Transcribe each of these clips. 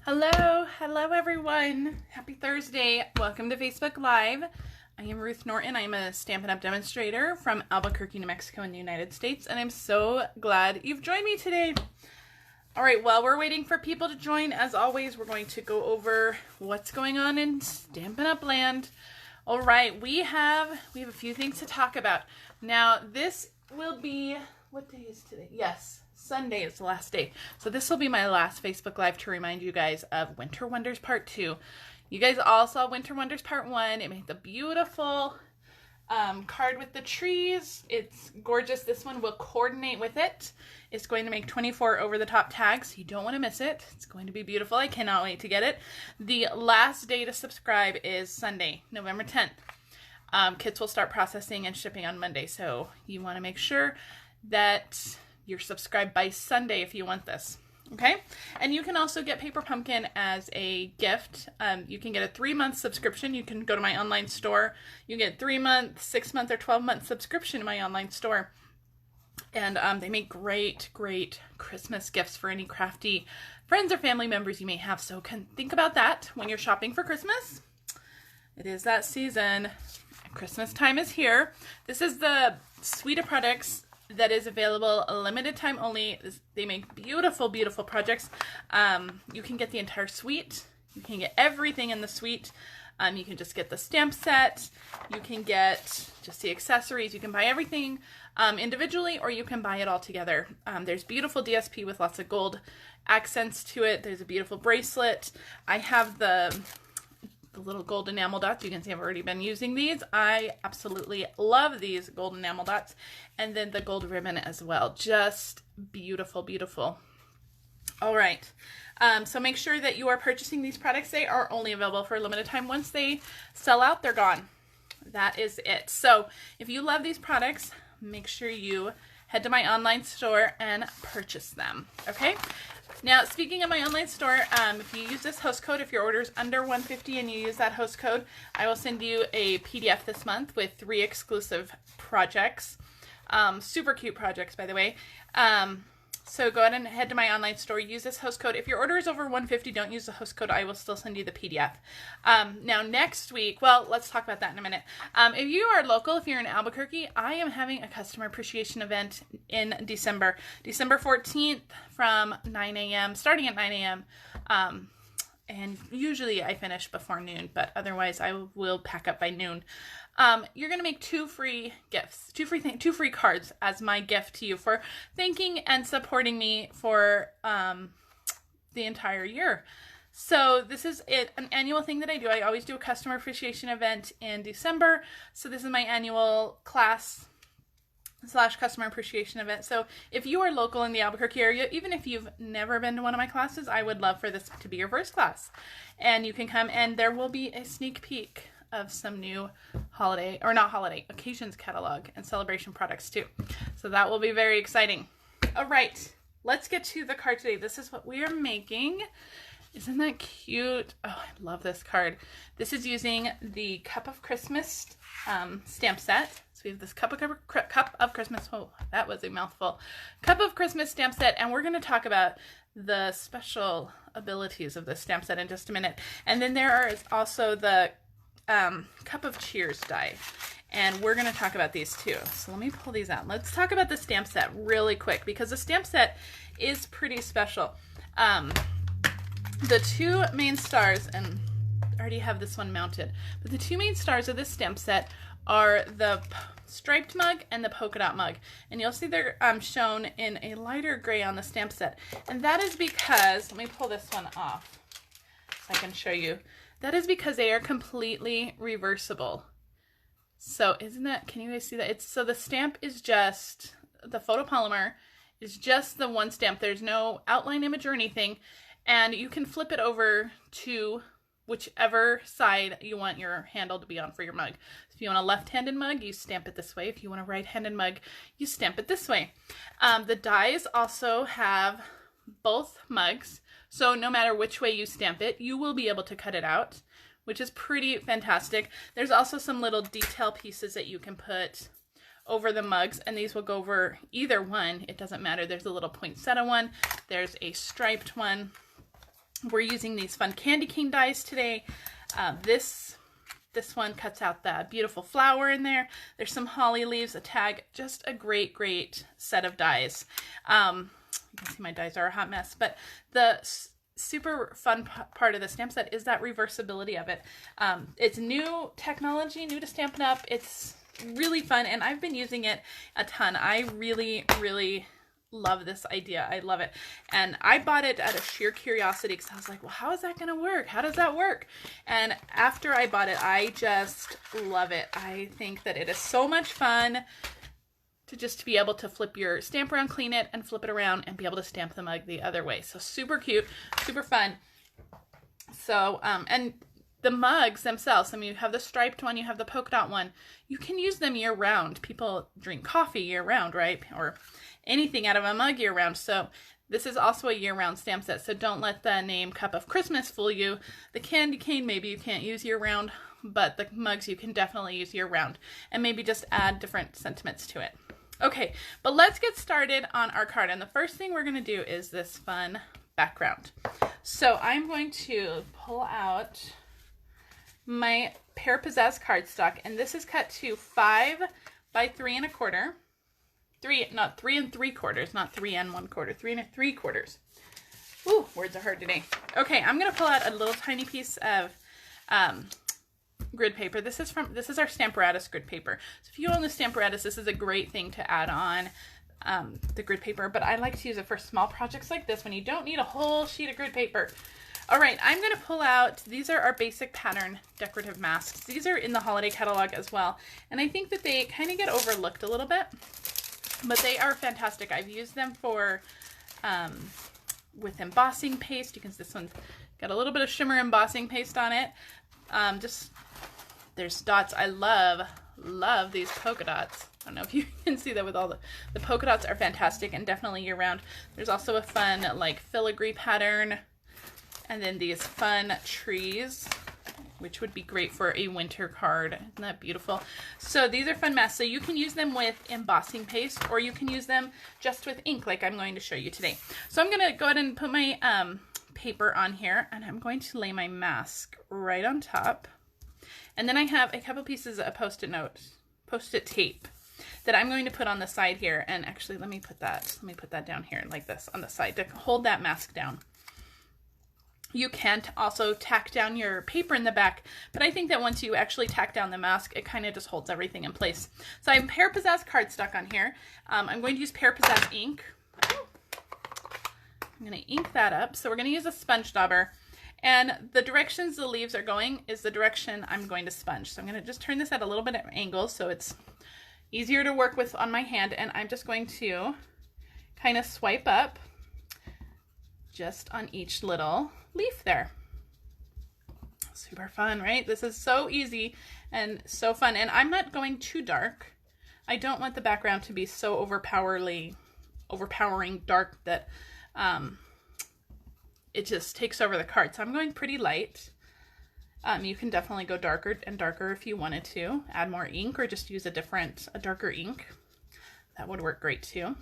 Hello everyone. Happy Thursday. Welcome to Facebook Live. I am Ruth Norton. I'm a Stampin' Up! Demonstrator from Albuquerque, New Mexico in the United States, and I'm so glad you've joined me today. All right, while we're waiting for people to join, as always, we're going to go over what's going on in Stampin' Up! Land. All right, we have a few things to talk about. Now, this will be, what day is today? Yes, Sunday is the last day. So this will be my last Facebook Live to remind you guys of Winter Wonders Part 2. You guys all saw Winter Wonders Part 1. It made the beautiful card with the trees. It's gorgeous. This one will coordinate with it. It's going to make 24 over-the-top tags. You don't want to miss it. It's going to be beautiful. I cannot wait to get it. The last day to subscribe is Sunday, November 10th. Kits will start processing and shipping on Monday, so you want to make sure that you're subscribed by Sunday if you want this. Okay? And you can also get Paper Pumpkin as a gift. You can get a 3-month subscription. You can go to my online store. You get 3-month, 6-month, or 12-month subscription to my online store. And they make great Christmas gifts for any crafty friends or family members you may have. So think about that when you're shopping for Christmas. It is that season. Christmas time is here. This is the suite of products that is available a limited time only. They make beautiful projects. You can get the entire suite. You can get everything in the suite. You can just get the stamp set. You can get just the accessories. You can buy everything individually, or you can buy it all together. There's beautiful DSP with lots of gold accents to it. There's a beautiful bracelet. I have the little gold enamel dots. You can see I've already been using these. I absolutely love these gold enamel dots. And then the gold ribbon as well. Just beautiful. All right. So make sure that you are purchasing these products. They are only available for a limited time. Once they sell out, they're gone. That is it. So if you love these products, make sure you head to my online store and purchase them. Okay? Now, speaking of my online store, if you use this host code, if your order is under $150 and you use that host code, I will send you a PDF this month with 3 exclusive projects. Super cute projects, by the way. So go ahead and head to my online store. Use this host code. If your order is over $150, don't use the host code. I will still send you the PDF. Now, next week, well, let's talk about that in a minute. If you are local, if you're in Albuquerque, I am having a customer appreciation event in December 14th from 9 a.m., starting at 9 a.m. And usually I finish before noon, but otherwise I will pack up by noon. You're going to make 2 free gifts, 2 free cards as my gift to you for thanking and supporting me for the entire year. So this is an annual thing that I do. I always do a customer appreciation event in December. So this is my annual class / customer appreciation event. So if you are local in the Albuquerque area, even if you've never been to one of my classes, I would love for this to be your first class. And you can come, and there will be a sneak peek of some new occasions catalog and celebration products too. So that will be very exciting. All right, let's get to the card today. This is what we are making. Isn't that cute? Oh, I love this card. This is using the Cup of Christmas stamp set. So we have this Cup of Christmas. Oh, that was a mouthful. Cup of Christmas stamp set, and we're going to talk about the special abilities of this stamp set in just a minute. And then there is also the Cup of Cheers die, and we're going to talk about these too. So let me pull these out. Let's talk about the stamp set really quick, because the stamp set is pretty special. The 2 main stars, and I already have this one mounted, but the 2 main stars of this stamp set are the striped mug and the polka dot mug, and you'll see they're shown in a lighter gray on the stamp set, and that is because, let me pull this one off so I can show you. That is because they are completely reversible. So isn't that, can you guys see that? So the stamp is just, the photopolymer is just the one stamp. There's no outline image or anything. And you can flip it over to whichever side you want your handle to be on for your mug. So if you want a left-handed mug, you stamp it this way. If you want a right-handed mug, you stamp it this way. The dies also have both mugs. So no matter which way you stamp it, you will be able to cut it out, which is pretty fantastic. There's also some little detail pieces that you can put over the mugs, and these will go over either one. It doesn't matter. There's a little poinsettia one. There's a striped one. We're using these fun candy cane dies today. This one cuts out the beautiful flower in there. There's some holly leaves, a tag, just a great set of dies. You can see my dies are a hot mess, but the super fun part of the stamp set is that reversibility of it. It's new technology, new to Stampin' Up. It's really fun, and I've been using it a ton. I really love this idea. I love it. And I bought it out of sheer curiosity because I was like, well, how is that going to work? How does that work? And after I bought it, I just love it. I think that it is so much fun to be able to flip your stamp around, clean it, and flip it around and be able to stamp the mug the other way. So super cute, super fun. So, and the mugs themselves, I mean, you have the striped one, you have the polka dot one. You can use them year round. People drink coffee year round, right? Or anything out of a mug year round. So this is also a year round stamp set. So don't let the name Cup of Christmas fool you. The candy cane, maybe you can't use year round, but the mugs you can definitely use year round, and maybe just add different sentiments to it. Okay, but let's get started on our card. And the first thing we're going to do is this fun background. So I'm going to pull out my Pear Pizzazz cardstock, and this is cut to 5 by 3 1/4. 3 and 3/4, not 3 and 1/4, 3 3/4. Ooh, words are hard today. Okay, I'm gonna pull out a little tiny piece of grid paper. This is our Stamparatus grid paper. So if you own the Stamparatus, this is a great thing to add on the grid paper, but I like to use it for small projects like this when you don't need a whole sheet of grid paper. All right, I'm going to pull out, these are our basic pattern decorative masks. These are in the holiday catalog as well, and I think that they kind of get overlooked a little bit, but they are fantastic. I've used them for with embossing paste. You can see this one's got a little bit of shimmer embossing paste on it. There's dots. I love these polka dots. I don't know if you can see that with all the polka dots are fantastic and definitely year round. There's also a fun like filigree pattern, and then these fun trees, which would be great for a winter card. Isn't that beautiful? So these are fun masks. So you can use them with embossing paste, or you can use them just with ink like I'm going to show you today. So I'm going to go ahead and put my paper on here, and I'm going to lay my mask right on top. And then I have a couple pieces of post-it tape that I'm going to put on the side here. And actually, let me put that down here like this on the side to hold that mask down. You can also tack down your paper in the back, but I think that once you actually tack down the mask, it kind of just holds everything in place. So I have Pear Pizzazz cardstock on here. I'm going to use Pear Pizzazz ink. I'm going to ink that up. So we're going to use a sponge dauber, and the directions the leaves are going is the direction I'm going to sponge. So I'm going to just turn this at a little bit of an angle so it's easier to work with on my hand, and I'm just going to kind of swipe up just on each little leaf there. Super fun, right? This is so easy and so fun. And I'm not going too dark. I don't want the background to be so overpowering dark that it just takes over the card. So I'm going pretty light. You can definitely go darker and darker if you wanted to. Add more ink or just use a darker ink. That would work great too.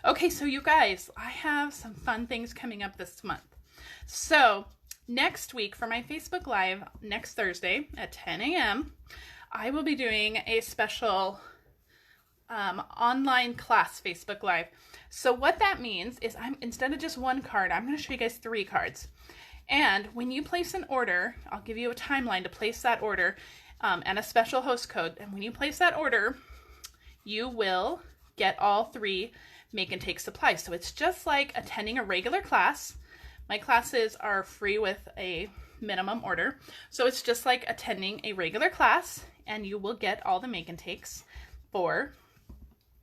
Okay, so you guys, I have some fun things coming up this month. So next week for my Facebook Live, next Thursday at 10 a.m., I will be doing a special online class Facebook Live. So what that means is instead of just one card, I'm going to show you guys 3 cards. And when you place an order, I'll give you a timeline to place that order and a special host code. And when you place that order, you will get all 3 make and take supplies. So it's just like attending a regular class. My classes are free with a minimum order. So it's just like attending a regular class, and you will get all the make and takes for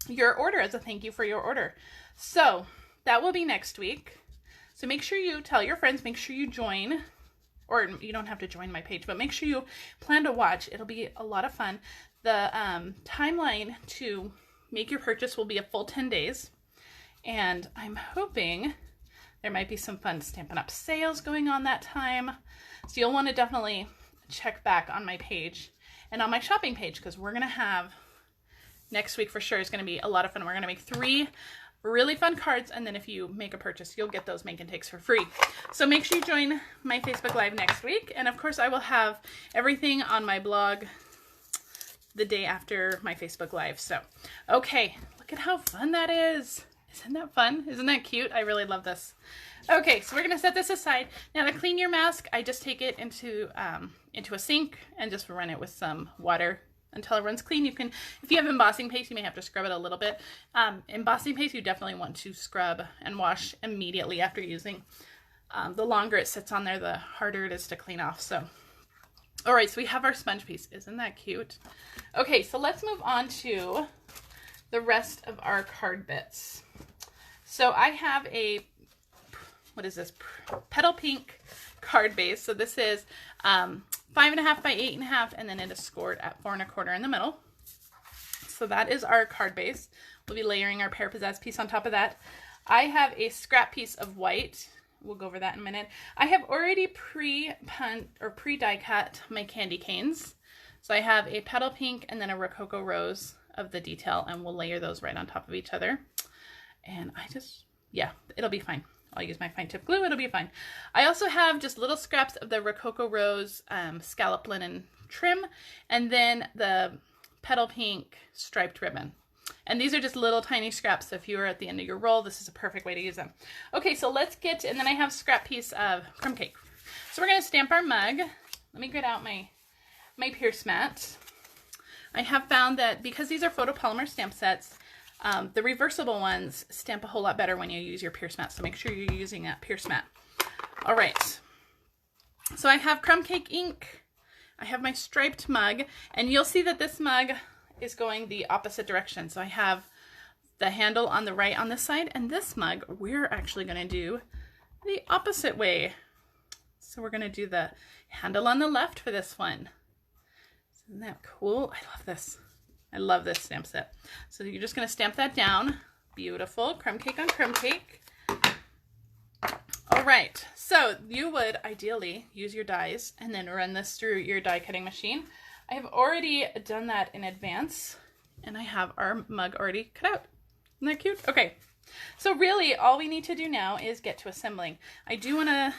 your order as a thank you for your order. So that will be next week. So make sure you tell your friends, make sure you join, or you don't have to join my page, but make sure you plan to watch. It'll be a lot of fun. The timeline to make your purchase will be a full 10 days. And I'm hoping there might be some fun Stampin' Up! Sales going on that time. So you'll want to definitely check back on my page and on my shopping page, because we're going to have, next week for sure is going to be a lot of fun. We're going to make 3 really fun cards, and then if you make a purchase, you'll get those make and takes for free. So make sure you join my Facebook Live next week, and of course I will have everything on my blog the day after my Facebook Live. So, okay, look at how fun that is. Isn't that fun? Isn't that cute? I really love this. Okay, so we're gonna set this aside. Now to clean your mask, I just take it into a sink and just run it with some water until it runs clean. You can, if you have embossing paste, you may have to scrub it a little bit. Embossing paste, you definitely want to scrub and wash immediately after using. The longer it sits on there, the harder it is to clean off. So, all right, so we have our sponge piece. Isn't that cute? Okay, so let's move on to the rest of our card bits. So I have a, what is this? Petal pink card base. So this is 5.5 by 8.5, and then it is scored at 4 1/4 in the middle. So that is our card base. We'll be layering our Pear Pizzazz piece on top of that. I have a scrap piece of white. We'll go over that in a minute. I have already pre-die cut my candy canes. So I have a petal pink and then a Rococo rose of the detail, and we'll layer those right on top of each other. And yeah, it'll be fine. I'll use my fine tip glue, it'll be fine. I also have just little scraps of the Rococo rose scallop linen trim, and then the petal pink striped ribbon. And these are just little tiny scraps, so if you are at the end of your roll, this is a perfect way to use them. Okay, so let's get, and then I have a scrap piece of crumb cake. So we're gonna stamp our mug. Let me get out my Pierce mat. I have found that because these are photopolymer stamp sets, the reversible ones stamp a whole lot better when you use your Pierce mat, so make sure you're using that Pierce mat. All right, so I have Crumb Cake Ink. I have my striped mug, and you'll see that this mug is going the opposite direction. So I have the handle on the right on this side, and this mug, we're actually gonna do the opposite way. So we're gonna do the handle on the left for this one. Isn't that cool? I love this. I love this stamp set. So you're just gonna stamp that down. Beautiful, crumb cake on crumb cake. All right, so you would ideally use your dies and then run this through your die cutting machine. I have already done that in advance, and I have our mug already cut out. Isn't that cute? Okay, so really all we need to do now is get to assembling. I do wanna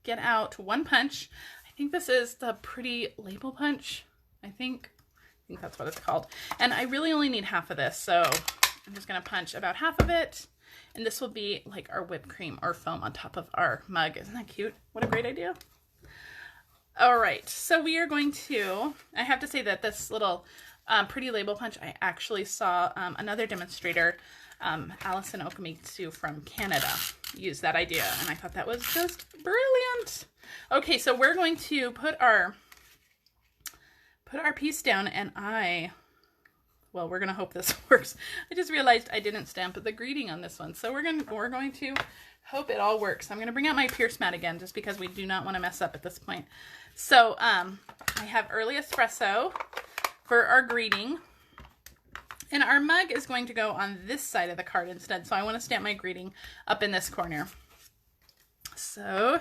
get out one punch. I think this is the Pretty Label Punch, I think that's what it's called. And I really only need half of this, so I'm just gonna punch about half of it, and this will be like our whipped cream or foam on top of our mug. Isn't that cute? What a great idea. All right, so we are going to, I have to say that this little Pretty Label Punch, I actually saw another demonstrator, Allison Okamitsu from Canada, use that idea, and I thought that was just brilliant. Okay, so we're going to put our piece down, and well, we're gonna hope this works. I just realized I didn't stamp the greeting on this one, so we're going to hope it all works. I'm gonna bring out my Pierce mat again, just because we do not want to mess up at this point. So I have early espresso for our greeting, and our mug is going to go on this side of the card instead. So I want to stamp my greeting up in this corner. So,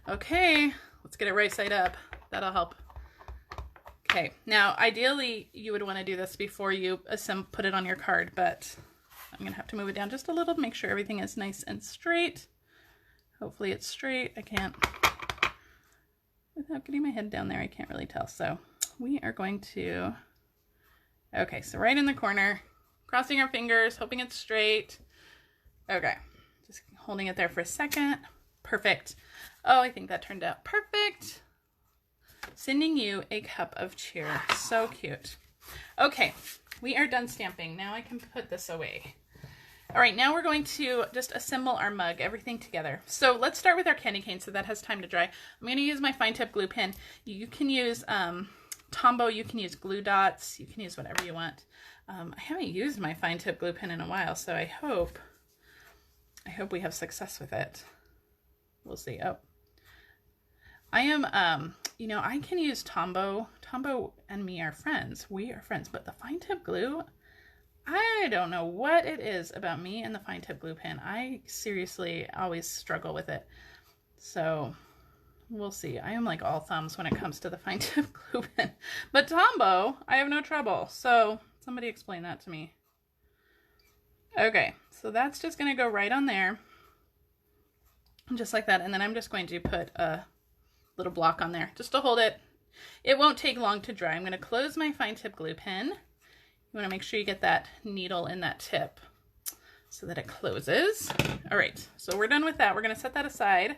okay, let's get it right side up. That'll help. Okay, now ideally you would want to do this before you put it on your card, but I'm going to have to move it down just a little to make sure everything is nice and straight. Hopefully it's straight. I can't, without getting my head down there, I can't really tell. So we are going to, okay, so right in the corner, crossing our fingers, hoping it's straight. Okay, just holding it there for a second. Perfect. Oh, I think that turned out perfect. Sending you a cup of cheer. So cute. Okay, we are done stamping. Now I can put this away. All right, now we're going to just assemble our mug, everything together. So let's start with our candy cane so that has time to dry. I'm going to use my fine tip glue pen. You can use Tombow, you can use glue dots, you can use whatever you want. I haven't used my fine tip glue pen in a while, so I hope we have success with it. We'll see. Oh, I am, you know, I can use Tombow. Tombow and me are friends. We are friends, but the fine tip glue, I don't know what it is about me and the fine tip glue pen. I seriously always struggle with it. So we'll see. I am like all thumbs when it comes to the fine tip glue pen. But Tombow, I have no trouble. So somebody explain that to me. Okay, so that's just going to go right on there. Just like that. And then I'm just going to put a little block on there just to hold it. It won't take long to dry. I'm going to close my fine tip glue pen. You want to make sure you get that needle in that tip so that it closes. All right, so we're done with that. We're going to set that aside,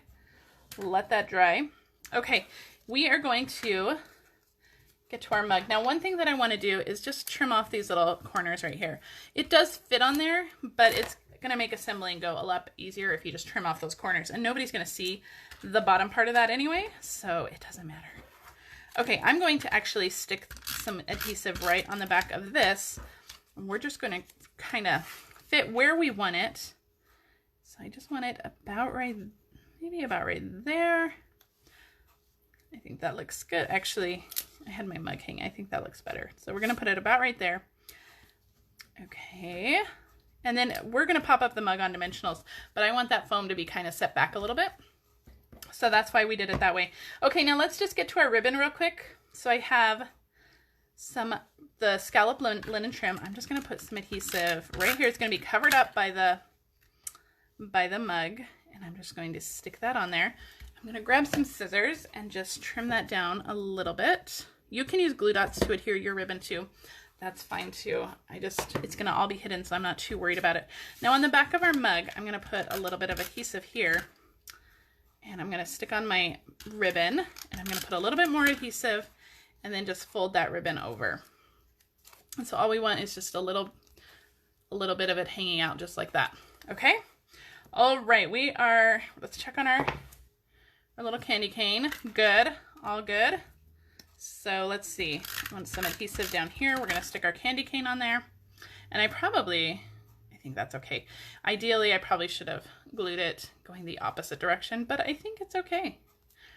let that dry. Okay, we are going to get to our mug. Now, one thing that I want to do is just trim off these little corners right here. It does fit on there, but it's going to make assembling go a lot easier if you just trim off those corners, and nobody's going to see the bottom part of that anyway, so it doesn't matter. Okay, I'm going to actually stick some adhesive right on the back of this, and we're just going to kind of fit where we want it. So I just want it about right, maybe about right there. I think that looks good. Actually, I had my mug hanging. I think that looks better. So we're going to put it about right there. Okay. And then we're going to pop up the mug on dimensionals, but I want that foam to be kind of set back a little bit. So that's why we did it that way. Okay, now let's just get to our ribbon real quick. So I have the scallop linen trim. I'm just going to put some adhesive right here. It's going to be covered up by the mug, and I'm just going to stick that on there. I'm going to grab some scissors and just trim that down a little bit. You can use glue dots to adhere your ribbon too. That's fine too. It's going to all be hidden, so I'm not too worried about it. Now on the back of our mug, I'm going to put a little bit of adhesive here, and I'm going to stick on my ribbon, and I'm going to put a little bit more adhesive, and then just fold that ribbon over. And so all we want is just a little bit of it hanging out just like that. Okay? All right, let's check on our little candy cane. Good, all good. So let's see, I want some adhesive down here. We're going to stick our candy cane on there. And I think that's okay. Ideally, I probably should have glued it going the opposite direction, but I think it's okay.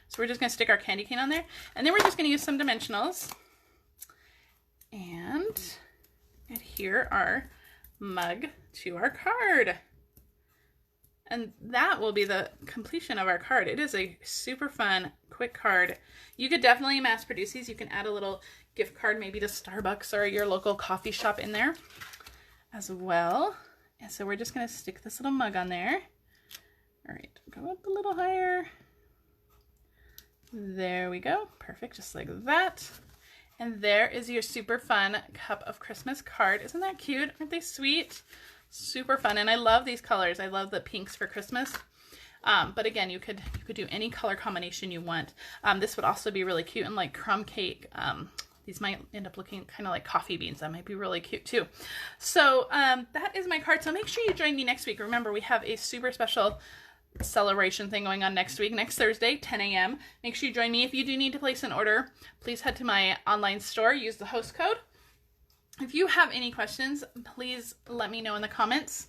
So we're just going to stick our candy cane on there. And then we're just going to use some dimensionals and adhere our mug to our card. And that will be the completion of our card. It is a super fun, quick card. You could definitely mass produce these. You can add a little gift card maybe to Starbucks or your local coffee shop in there as well. And so we're just going to stick this little mug on there. All right, go up a little higher. There we go. Perfect, just like that. And there is your super fun cup of Christmas card. Isn't that cute? Aren't they sweet? Super fun, and I love these colors. I love the pinks for Christmas. But again, you could do any color combination you want. This would also be really cute in like crumb cake. These might end up looking kind of like coffee beans. That might be really cute too. So that is my card. So make sure you join me next week. Remember, we have a super special celebration thing going on next week, next Thursday, 10 a.m. Make sure you join me. If you do need to place an order, please head to my online store. Use the host code. If you have any questions, please let me know in the comments.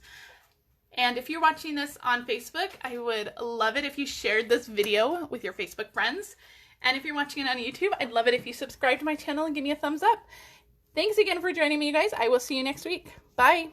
And if you're watching this on Facebook, I would love it if you shared this video with your Facebook friends. And if you're watching it on YouTube, I'd love it if you subscribe to my channel and give me a thumbs up. Thanks again for joining me, you guys. I will see you next week. Bye.